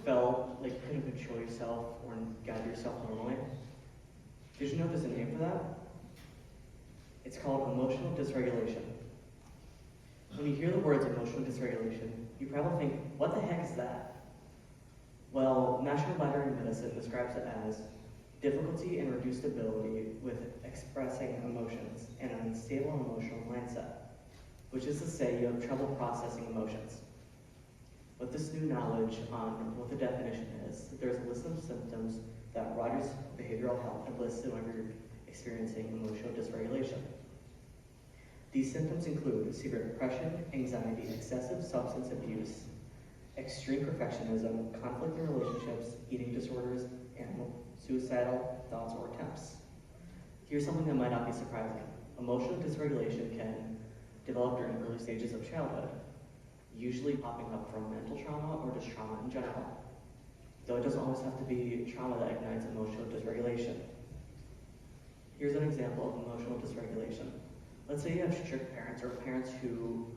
felt like you couldn't control yourself or guide yourself normally? Did you know there's a name for that? It's called emotional dysregulation. When you hear the words emotional dysregulation, you probably think, what the heck is that? Well, National Library of Medicine describes it as difficulty and reduced ability with expressing emotions and an unstable emotional mindset, which is to say you have trouble processing emotions. With this new knowledge on what the definition is, there's a list of symptoms that Rogers Behavioral Health had listed when you're experiencing emotional dysregulation. These symptoms include severe depression, anxiety, excessive substance abuse, extreme perfectionism, conflict in relationships, eating disorders, and suicidal thoughts or attempts. Here's something that might not be surprising. Emotional dysregulation can develop during early stages of childhood, usually popping up from mental trauma or just trauma in general. Though it doesn't always have to be trauma that ignites emotional dysregulation. Here's an example of emotional dysregulation. Let's say you have strict parents or parents who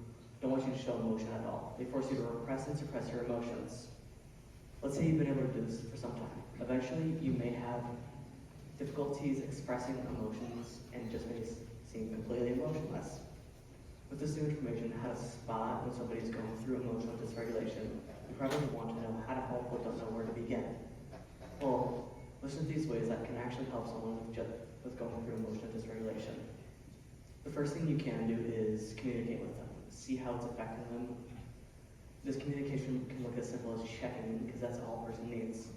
don't want you to show emotion at all. They force you to repress and suppress your emotions. Let's say you've been able to do this for some time. Eventually, you may have difficulties expressing emotions and just may seem completely emotionless. With this new information, how to spot when somebody's going through emotional dysregulation, you probably want to know how to help but don't know where to begin. Well, listen to these ways that can actually help someone with going through emotional dysregulation. The first thing you can do is communicate with them. See how it's affecting them. This communication can look as simple as checking in because that's all a person needs.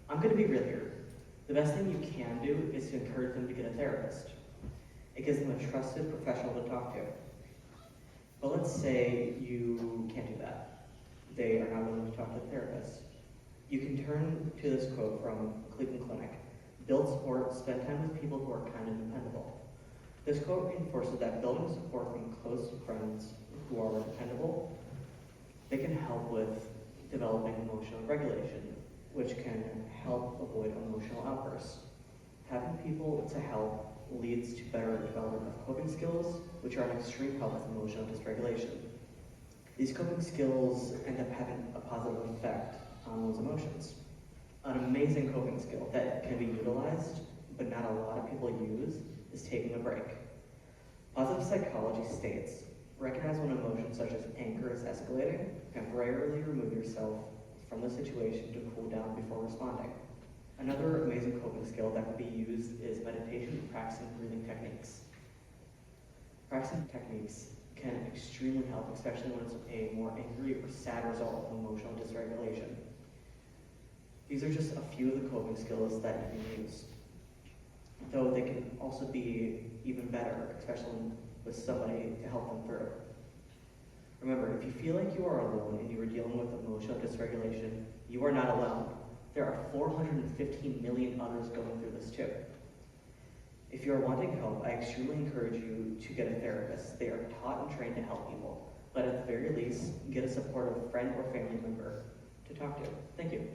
I'm going to be real here. The best thing you can do is to encourage them to get a therapist. It gives them a trusted professional to talk to. But let's say you can't do that. They are not willing to talk to a therapist. You can turn to this quote from Cleveland Clinic. Build support, spend time with people who are kind and dependable. This quote reinforces that building support from close friends who are dependable, they can help with developing emotional regulation, which can help avoid emotional outbursts. Having people to help leads to better development of coping skills, which are an extreme help with emotional dysregulation. These coping skills end up having a positive effect on those emotions. An amazing coping skill that can be utilized, but not a lot of people use, is taking a break. Positive psychology states, recognize when emotions such as anger is escalating, temporarily remove yourself from the situation to cool down before responding. Another amazing coping skill that can be used is meditation, practicing breathing techniques. Practicing techniques can extremely help, especially when it's a more angry or sad result of emotional dysregulation. These are just a few of the coping skills that you can use, though they can also be even better, especially with somebody to help them through. Remember, if you feel like you are alone and you are dealing with emotional dysregulation, you are not alone. There are 415 million others going through this too. If you are wanting help, I extremely encourage you to get a therapist. They are taught and trained to help people, but at the very least, get a supportive friend or family member to talk to. Thank you.